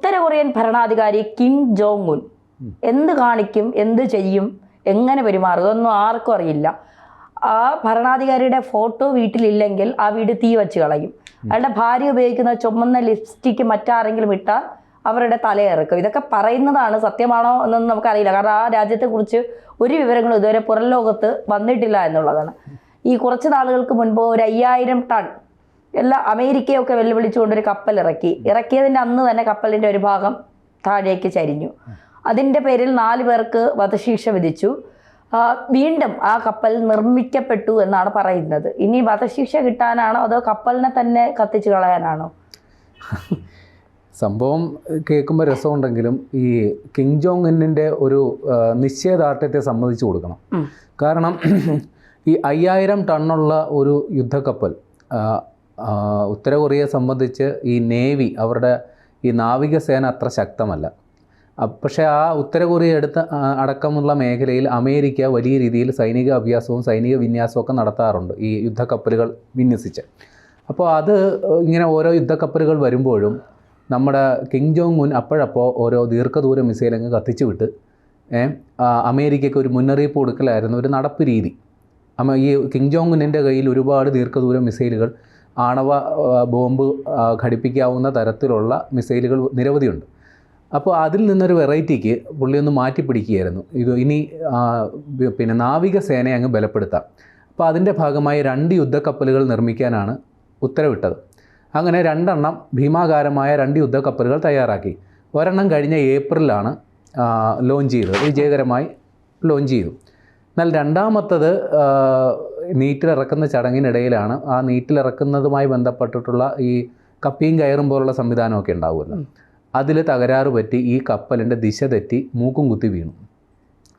ഉത്തര Korean ഭരണാധികാരി Kim Jong Un എന്ത് കാണിക്കും, എന്ത് ചെയ്യും, എങ്ങനെ പെരുമാറും ഇതൊന്നും ആർക്കും അറിയില്ല. ആ ഭരണാധികാരിയുടെ ഫോട്ടോ വീട്ടിലില്ലെങ്കിൽ ആ വീട് തീ വെച്ച് കളയും. അയാളുടെ ഭാര്യ ഉപയോഗിക്കുന്ന ചുമന്ന ലിപ്സ്റ്റിക്ക് മറ്റാരെങ്കിലും ഇട്ടാൽ അവരുടെ തലയിറക്കും. ഇതൊക്കെ പറയുന്നതാണ്, സത്യമാണോ എന്നൊന്നും നമുക്കറിയില്ല. കാരണം ആ രാജ്യത്തെക്കുറിച്ച് ഒരു വിവരങ്ങളും ഇതുവരെ പുറം ലോകത്ത് വന്നിട്ടില്ല എന്നുള്ളതാണ്. ഈ കുറച്ച് നാളുകൾക്ക് മുൻപ് ഒരു 5000 ടൺ എല്ലാ അമേരിക്കയൊക്കെ വെല്ലുവിളിച്ചുകൊണ്ടൊരു കപ്പൽ ഇറക്കിയതിൻ്റെ അന്ന് തന്നെ കപ്പലിൻ്റെ ഒരു ഭാഗം താഴേക്ക് ചരിഞ്ഞു. അതിൻ്റെ പേരിൽ 4 പേർക്ക് വധശിക്ഷ വിധിച്ചു. വീണ്ടും ആ കപ്പൽ നിർമ്മിക്കപ്പെട്ടു എന്നാണ് പറയുന്നത്. ഇനി വധശിക്ഷ കിട്ടാനാണോ അതോ കപ്പലിനെ തന്നെ കത്തിച്ചു കളയാനാണോ? സംഭവം കേൾക്കുമ്പോൾ രസമുണ്ടെങ്കിലും ഈ കിം ജോങ് ഉന്നിൻ്റെ ഒരു നിശ്ചയദാർഢ്യത്തെ സമ്മതിച്ചു കൊടുക്കണം. കാരണം ഈ 5000 ടണ്ണുള്ള ഒരു യുദ്ധക്കപ്പൽ ഉത്തര കൊറിയയെ സംബന്ധിച്ച് ഈ നേവി, അവരുടെ ഈ നാവികസേന അത്ര ശക്തമല്ല. പക്ഷേ ആ ഉത്തര കൊറിയ അടക്കമുള്ള മേഖലയിൽ അമേരിക്ക വലിയ രീതിയിൽ സൈനിക അഭ്യാസവും സൈനിക വിന്യാസവും ഒക്കെ നടത്താറുണ്ട് ഈ യുദ്ധക്കപ്പലുകൾ വിന്യസിച്ച്. അപ്പോൾ അത് ഇങ്ങനെ ഓരോ യുദ്ധക്കപ്പലുകൾ വരുമ്പോഴും നമ്മുടെ കിം ജോങ് ഉൻ അപ്പോഴപ്പോൾ ഓരോ ദീർഘദൂര മിസൈലങ്ങ് കത്തിച്ചു വിട്ട് അമേരിക്കയ്ക്ക് ഒരു മുന്നറിയിപ്പ് കൊടുക്കലായിരുന്നു ഒരു നടപ്പ് രീതി. ഈ കിം ജോങ് ഉന്നിൻ്റെ കയ്യിൽ ഒരുപാട് ദീർഘദൂര മിസൈലുകൾ, ആണവ ബോംബ് ഘടിപ്പിക്കാവുന്ന തരത്തിലുള്ള മിസൈലുകൾ നിരവധിയുണ്ട്. അപ്പോൾ അതിൽ നിന്നൊരു വെറൈറ്റിക്ക് പുള്ളി ഒന്ന് മാറ്റി പിടിക്കുകയായിരുന്നു. ഇനി പിന്നെ നാവികസേനയെ അങ്ങ് ബലപ്പെടുത്താം. അപ്പോൾ അതിൻ്റെ ഭാഗമായി 2 യുദ്ധക്കപ്പലുകൾ നിർമ്മിക്കാനാണ് ഉത്തരവിട്ടത്. അങ്ങനെ 2 എണ്ണം ഭീമാകാരമായ 2 യുദ്ധക്കപ്പലുകൾ തയ്യാറാക്കി. ഒരെണ്ണം കഴിഞ്ഞ ഏപ്രിലാണ് ലോഞ്ച് ചെയ്തത്, വിജയകരമായി ലോഞ്ച് ചെയ്തു. എന്നാൽ രണ്ടാമത്തത് നീറ്റിലിറക്കുന്ന ചടങ്ങിനിടയിലാണ്, ആ നീറ്റിലിറക്കുന്നതുമായി ബന്ധപ്പെട്ടിട്ടുള്ള ഈ കപ്പിയും കയറും പോലുള്ള സംവിധാനമൊക്കെ ഉണ്ടാവുമല്ലോ, അതിൽ തകരാറ് പറ്റി ഈ കപ്പലിൻ്റെ ദിശ തെറ്റി മൂക്കും കുത്തി വീണു.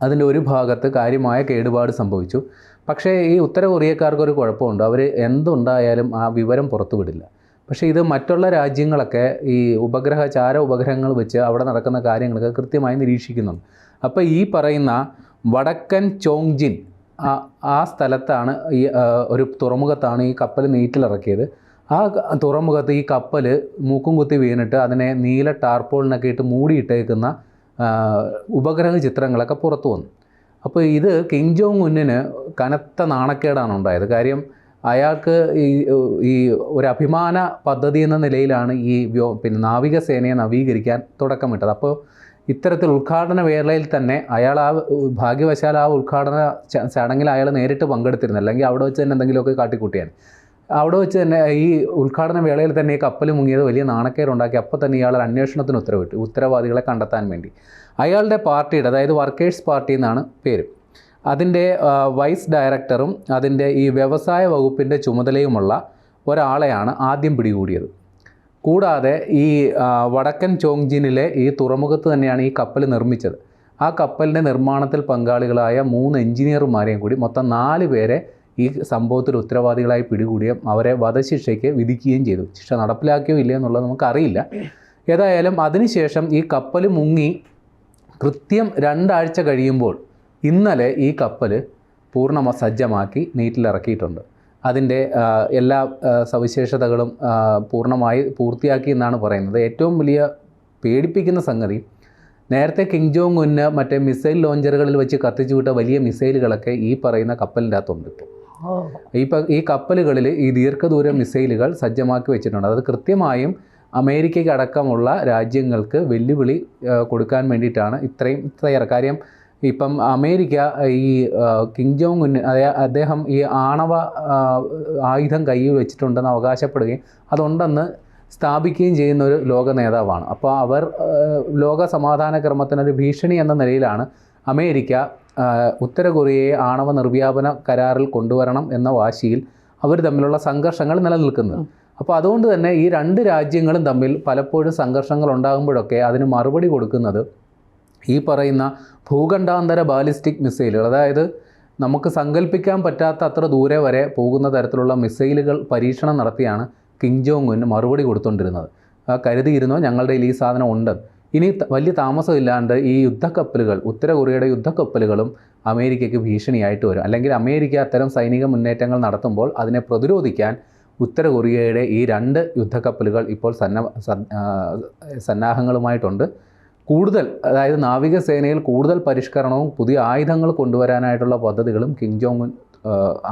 അതിൻ്റെ ഒരു ഭാഗത്ത് കാര്യമായ കേടുപാട് സംഭവിച്ചു. പക്ഷേ ഈ ഉത്തര കൊറിയക്കാർക്കൊരു കുഴപ്പമുണ്ട്, അവർ എന്തുണ്ടായാലും ആ വിവരം പുറത്തുവിടില്ല. പക്ഷേ ഇത് മറ്റുള്ള രാജ്യങ്ങളൊക്കെ ഈ ചാര ഉപഗ്രഹങ്ങൾ വെച്ച് അവിടെ നടക്കുന്ന കാര്യങ്ങളൊക്കെ കൃത്യമായി നിരീക്ഷിക്കുന്നുണ്ട്. അപ്പോൾ ഈ പറയുന്ന വടക്കൻ ചോങ്ജിൻ ആ സ്ഥലത്താണ്, ഈ ഒരു തുറമുഖത്താണ് ഈ കപ്പൽ നീറ്റിലിറക്കിയത്. ആ തുറമുഖത്ത് ഈ കപ്പൽ മൂക്കും കുത്തി വീണിട്ട് അതിനെ നീല ടാർപോളിനൊക്കെ ഇട്ട് മൂടിയിട്ടേക്കുന്ന ഉപഗ്രഹ ചിത്രങ്ങളൊക്കെ പുറത്തു വന്നു. അപ്പോൾ ഇത് കിം ജോങ് ഉന്നിന് കനത്ത നാണക്കേടാണ് ഉണ്ടായത്. കാര്യം അയാൾക്ക് ഈ ഒരു അഭിമാന പദ്ധതി എന്ന നിലയിലാണ് ഈ നാവികസേനയെ നവീകരിക്കാൻ തുടക്കമിട്ടത്. അപ്പോൾ ഇത്തരത്തിൽ ഉദ്ഘാടന വേളയിൽ തന്നെ അയാൾ ഭാഗ്യവശാൽ ആ ഉദ്ഘാടന ചടങ്ങിൽ അയാൾ നേരിട്ട് പങ്കെടുത്തിരുന്നു, അല്ലെങ്കിൽ അവിടെ വെച്ച് തന്നെ എന്തെങ്കിലുമൊക്കെ കാട്ടിക്കൂട്ടിയാണ്. അവിടെ വെച്ച് തന്നെ ഈ ഉദ്ഘാടന വേളയിൽ തന്നെ ഈ കപ്പൽ മുങ്ങിയത് വലിയ നാണക്കേടുണ്ടാക്കി. അപ്പോൾ തന്നെ ഇയാൾ അന്വേഷണത്തിന് ഉത്തരവിട്ടു, ഉത്തരവാദികളെ കണ്ടെത്താൻ വേണ്ടി. അയാളുടെ പാർട്ടിയുടെ, അതായത് വർക്കേഴ്സ് പാർട്ടി എന്നാണ് പേര്, അതിൻ്റെ വൈസ് ഡയറക്ടറും അതിൻ്റെ ഈ വ്യവസായ വകുപ്പിൻ്റെ ചുമതലയുമുള്ള ഒരാളെയാണ് ആദ്യം പിടികൂടിയത്. കൂടാതെ ഈ വടക്കൻ ചോങ്ജിനിലെ ഈ തുറമുഖത്ത് തന്നെയാണ് ഈ കപ്പൽ നിർമ്മിച്ചത്. ആ കപ്പലിൻ്റെ നിർമ്മാണത്തിൽ പങ്കാളികളായ 3 എഞ്ചിനീയർമാരെയും കൂടി മൊത്തം 4 പേരെ ഈ സംഭവത്തിൽ ഉത്തരവാദികളായി പിടികൂടുകയും അവരെ വധശിക്ഷയ്ക്ക് വിധിക്കുകയും ചെയ്തു. ശിക്ഷ നടപ്പിലാക്കിയോ ഇല്ലയോ എന്നുള്ളത് നമുക്കറിയില്ല. ഏതായാലും അതിനുശേഷം ഈ കപ്പൽ മുങ്ങി കൃത്യം 2 ആഴ്ച കഴിയുമ്പോൾ ഇന്നലെ ഈ കപ്പൽ പൂർണ്ണ സജ്ജമാക്കി നീറ്റിലിറക്കിയിട്ടുണ്ട്. അതിൻ്റെ എല്ലാ സവിശേഷതകളും പൂർണ്ണമായി പൂർത്തിയാക്കി എന്നാണ് പറയുന്നത്. ഏറ്റവും വലിയ പേടിപ്പിക്കുന്ന സംഗതി, നേരത്തെ കിം ജോങ് ഉന്ന് മറ്റേ മിസൈൽ ലോഞ്ചറുകളിൽ വെച്ച് കത്തിച്ചു വിട്ട വലിയ മിസൈലുകളൊക്കെ ഈ പറയുന്ന കപ്പലിൻ്റെ അകത്തുണ്ട്. ഇപ്പോൾ ഈ കപ്പലുകളിൽ ഈ ദീർഘദൂര മിസൈലുകൾ സജ്ജമാക്കി വെച്ചിട്ടുണ്ട്. അത് കൃത്യമായും അമേരിക്കയ്ക്ക് അടക്കമുള്ള രാജ്യങ്ങൾക്ക് വെല്ലുവിളി കൊടുക്കാൻ വേണ്ടിയിട്ടാണ് ഇത്രയും തയ്യാറ്. കാര്യം ഇപ്പം അമേരിക്ക ഈ കിം ജോങ് ഉൻ അദ്ദേഹം ഈ ആണവ ആയുധം കയ്യിൽ വെച്ചിട്ടുണ്ടെന്ന് അവകാശപ്പെടുകയും അതുണ്ടെന്ന് സ്ഥാപിക്കുകയും ചെയ്യുന്ന ഒരു ലോക നേതാവാണ്. അപ്പോൾ അവർ ലോക സമാധാന ക്രമത്തിനൊരു ഭീഷണി എന്ന നിലയിലാണ് അമേരിക്ക ഉത്തര കൊറിയയെ ആണവ നിർവ്യാപന കരാറിൽ കൊണ്ടുവരണം എന്ന വാശിയിൽ അവർ തമ്മിലുള്ള സംഘർഷങ്ങൾ നിലനിൽക്കുന്നത്. അപ്പോൾ അതുകൊണ്ട് തന്നെ ഈ 2 രാജ്യങ്ങളും തമ്മിൽ പലപ്പോഴും സംഘർഷങ്ങൾ ഉണ്ടാകുമ്പോഴൊക്കെ അതിന് മറുപടി കൊടുക്കുന്നത് ഈ പറയുന്ന ഭൂഖണ്ഡാന്തര ബാലിസ്റ്റിക് മിസൈലുകൾ, അതായത് നമുക്ക് സങ്കല്പിക്കാൻ പറ്റാത്ത അത്ര ദൂരെ വരെ പോകുന്ന തരത്തിലുള്ള മിസൈലുകൾ പരീക്ഷണം നടത്തിയാണ് കിം ജോങ് ഉൻ മറുപടി കൊടുത്തുകൊണ്ടിരുന്നത്. കരുതിയിരുന്നോ ഞങ്ങളുടെ ഈ സാധനം ഉണ്ട്, ഇനി വലിയ താമസമില്ലാണ്ട് ഈ യുദ്ധക്കപ്പലുകൾ, ഉത്തര കൊറിയയുടെ യുദ്ധക്കപ്പലുകളും അമേരിക്കയ്ക്ക് ഭീഷണിയായിട്ട് വരും. അല്ലെങ്കിൽ അമേരിക്ക അത്തരം സൈനിക മുന്നേറ്റങ്ങൾ നടത്തുമ്പോൾ അതിനെ പ്രതിരോധിക്കാൻ ഉത്തര കൊറിയയുടെ ഈ 2 യുദ്ധക്കപ്പലുകൾ ഇപ്പോൾ സന്നാഹങ്ങളുമായിട്ടുണ്ട്. കൂടുതൽ, അതായത് നാവികസേനയിൽ കൂടുതൽ പരിഷ്കരണവും പുതിയ ആയുധങ്ങൾ കൊണ്ടുവരാനായിട്ടുള്ള പദ്ധതികളും കിം ജോങ് ഉൻ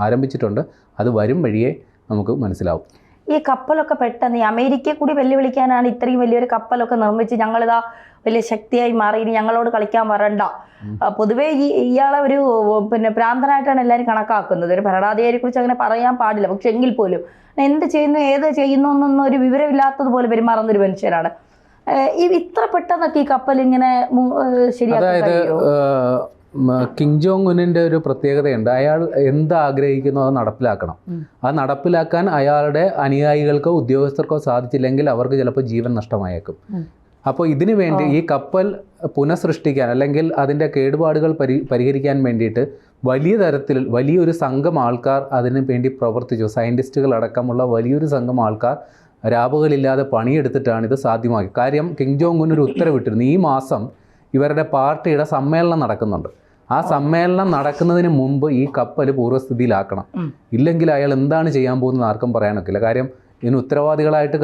ആരംഭിച്ചിട്ടുണ്ട്. അത് വരും വഴിയേ നമുക്ക് മനസ്സിലാവും. ഈ കപ്പലൊക്കെ പെട്ടെന്ന് ഈ അമേരിക്കയെ കൂടി വെല്ലുവിളിക്കാനാണ് ഇത്രയും വലിയൊരു കപ്പലൊക്കെ നിർമ്മിച്ച് ഞങ്ങളിതാ വലിയ ശക്തിയായി മാറി, ഇനി ഞങ്ങളോട് കളിക്കാൻ വരണ്ട. പൊതുവേ ഇയാളെ ഒരു ഭ്രാന്തനായിട്ടാണ് എല്ലാവരും കണക്കാക്കുന്നത്. ഒരു ഭരണാധികാരിയെ കുറിച്ച് അങ്ങനെ പറയാൻ പാടില്ല. പക്ഷെ എങ്കിൽ പോലും എന്ത് ചെയ്യുന്നു ഏത് ചെയ്യുന്നു എന്നൊന്നും ഒരു വിവരമില്ലാത്തതുപോലെ പെരുമാറുന്നൊരു മനുഷ്യനാണ്. ഇത്ര പെട്ടെന്നൊക്കെ ഈ കപ്പൽ ഇങ്ങനെ ശരിയാക്കി. കിം ജോങ് ഉന്നിൻ്റെ ഒരു പ്രത്യേകതയുണ്ട്. അയാൾ എന്താഗ്രഹിക്കുന്നു അത് നടപ്പിലാക്കണം. അത് നടപ്പിലാക്കാൻ അയാളുടെ അനുയായികൾക്കോ ഉദ്യോഗസ്ഥർക്കോ സാധിച്ചില്ലെങ്കിൽ അവർക്ക് ചിലപ്പോൾ ജീവൻ നഷ്ടമായേക്കും. അപ്പോൾ ഇതിനു വേണ്ടി ഈ കപ്പൽ പുനഃസൃഷ്ടിക്കാൻ അല്ലെങ്കിൽ അതിൻ്റെ കേടുപാടുകൾ പരിഹരിക്കാൻ വേണ്ടിയിട്ട് വലിയ തരത്തിൽ വലിയൊരു സംഘം ആൾക്കാർ അതിനു വേണ്ടി പ്രവർത്തിച്ചു. സയൻറ്റിസ്റ്റുകൾ അടക്കമുള്ള വലിയൊരു സംഘം ആൾക്കാർ രാപകലില്ലാതെ പണിയെടുത്തിട്ടാണ് ഇത് സാധ്യമാക്കി. കാര്യം കിം ജോങ് ഉൻ ഒരു ഉത്തരവിട്ടിരുന്നു. ഈ മാസം ഇവരുടെ പാർട്ടിയുടെ സമ്മേളനം നടക്കുന്നുണ്ട്. ആ സമ്മേളനം നടക്കുന്നതിന് മുമ്പ് ഈ കപ്പൽ പൂർവ്വസ്ഥിതിയിലാക്കണം. ഇല്ലെങ്കിൽ അയാൾ എന്താണ് ചെയ്യാൻ പോകുന്നത് ആർക്കും പറയാനൊക്കില്ല. കാര്യം ഇതിന് ഉത്തരവാദികളായിട്ട്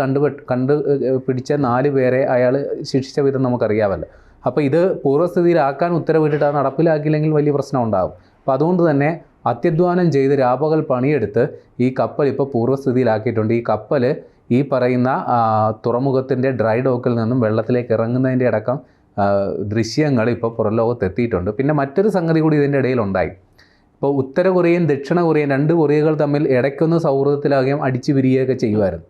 പിടിച്ച 4 പേരെ അയാൾ ശിക്ഷിച്ച വിധം നമുക്കറിയാമല്ലോ. അപ്പോൾ ഇത് പൂർവ്വസ്ഥിതിയിലാക്കാൻ ഉത്തരവിട്ടിട്ട് അത് നടപ്പിലാക്കിയില്ലെങ്കിൽ വലിയ പ്രശ്നം ഉണ്ടാകും. അപ്പോൾ അതുകൊണ്ട് തന്നെ അത്യധ്വാനം ചെയ്ത് രാപകൽ പണിയെടുത്ത് ഈ കപ്പൽ ഇപ്പോൾ പൂർവ്വസ്ഥിതിയിലാക്കിയിട്ടുണ്ട്. ഈ കപ്പൽ ഈ പറയുന്ന തുറമുഖത്തിൻ്റെ ഡ്രൈ ഡോക്കിൽ നിന്നും വെള്ളത്തിലേക്ക് ഇറങ്ങുന്നതിൻ്റെ അടക്കം ദൃശ്യങ്ങൾ ഇപ്പോൾ പുറം ലോകത്തെത്തിയിട്ടുണ്ട്. പിന്നെ മറ്റൊരു സംഗതി കൂടി ഇതിൻ്റെ ഇടയിലുണ്ടായി. ഇപ്പോൾ ഉത്തര കൊറിയയും ദക്ഷിണ കൊറിയയും 2 കൊറിയകൾ തമ്മിൽ ഇടയ്ക്കൊന്ന് സൗഹൃദത്തിലാകുകയും അടിച്ചു പിരിയുകയൊക്കെ ചെയ്യുമായിരുന്നു.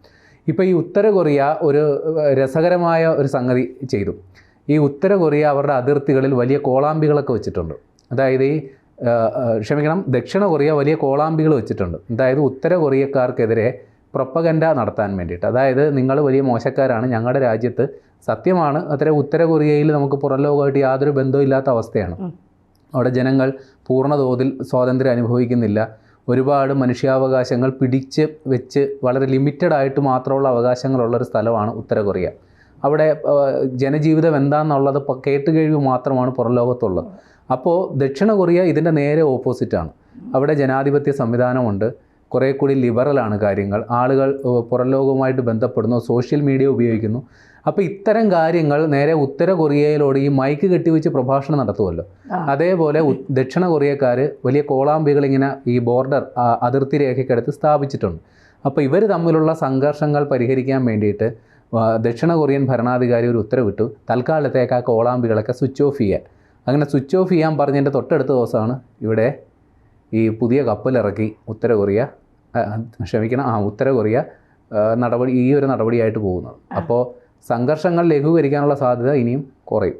ഇപ്പോൾ ഈ ഉത്തര കൊറിയ ഒരു രസകരമായ ഒരു സംഗതി ചെയ്തു. ഈ ഉത്തര കൊറിയ അവരുടെ അതിർത്തികളിൽ വലിയ കോളാമ്പികളൊക്കെ വെച്ചിട്ടുണ്ട്. അതായത് ദക്ഷിണ കൊറിയ വലിയ കോളാമ്പികൾ വെച്ചിട്ടുണ്ട്. അതായത് ഉത്തര കൊറിയക്കാർക്കെതിരെ പ്രൊപ്പഗൻഡ നടത്താൻ വേണ്ടിയിട്ട്. അതായത് നിങ്ങൾ വലിയ മോശക്കാരാണ്, ഞങ്ങളുടെ രാജ്യത്ത് സത്യമാണ് അത്തരം ഉത്തര കൊറിയയിൽ നമുക്ക് പുറം ലോകമായിട്ട് യാതൊരു ബന്ധവും ഇല്ലാത്ത അവസ്ഥയാണ്. അവിടെ ജനങ്ങൾ പൂർണ്ണതോതിൽ സ്വാതന്ത്ര്യം അനുഭവിക്കുന്നില്ല. ഒരുപാട് മനുഷ്യാവകാശങ്ങൾ പിടിച്ച് വെച്ച് വളരെ ലിമിറ്റഡ് ആയിട്ട് മാത്രമുള്ള അവകാശങ്ങളുള്ളൊരു സ്ഥലമാണ് ഉത്തര കൊറിയ. അവിടെ ജനജീവിതം എന്താണെന്നുള്ളത് കേട്ടുകേഴ്വി മാത്രമാണ് പുറം ലോകത്തുള്ളത്. അപ്പോൾ ദക്ഷിണ കൊറിയ ഇതിൻ്റെ നേരെ ഓപ്പോസിറ്റാണ്. അവിടെ ജനാധിപത്യ സംവിധാനമുണ്ട്, കുറേ കൂടി ലിബറലാണ് കാര്യങ്ങൾ. ആളുകൾ പുറം ലോകവുമായിട്ട് ബന്ധപ്പെടുന്നു, സോഷ്യൽ മീഡിയ ഉപയോഗിക്കുന്നു. അപ്പോൾ ഇത്തരം കാര്യങ്ങൾ നേരെ ഉത്തര കൊറിയയിലോട് ഈ മൈക്ക് കെട്ടിവെച്ച് പ്രഭാഷണം നടത്തുമല്ലോ, അതേപോലെ ദക്ഷിണ കൊറിയക്കാർ വലിയ കോളാമ്പികൾ ഇങ്ങനെ ഈ ബോർഡർ അതിർത്തി രേഖയ്ക്കടുത്ത് സ്ഥാപിച്ചിട്ടുണ്ട്. അപ്പോൾ ഇവർ തമ്മിലുള്ള സംഘർഷങ്ങൾ പരിഹരിക്കാൻ വേണ്ടിയിട്ട് ദക്ഷിണ കൊറിയൻ ഭരണാധികാരി ഒരു ഉത്തരവിട്ടു, തൽക്കാലത്തേക്ക് ആ കോളാമ്പികളൊക്കെ സ്വിച്ച് ഓഫ് ചെയ്യാൻ. അങ്ങനെ സ്വിച്ച് ഓഫ് ചെയ്യാൻ പറഞ്ഞതിൻ്റെ തൊട്ടടുത്ത ദിവസമാണ് ഇവിടെ ഈ പുതിയ കപ്പലിറക്കി ഉത്തര കൊറിയ ഈ ഒരു നടപടിയായിട്ട് പോകുന്നത്. അപ്പോൾ സംഘർഷങ്ങൾ ലഘൂകരിക്കാനുള്ള സാധ്യത ഇനിയും കുറയും.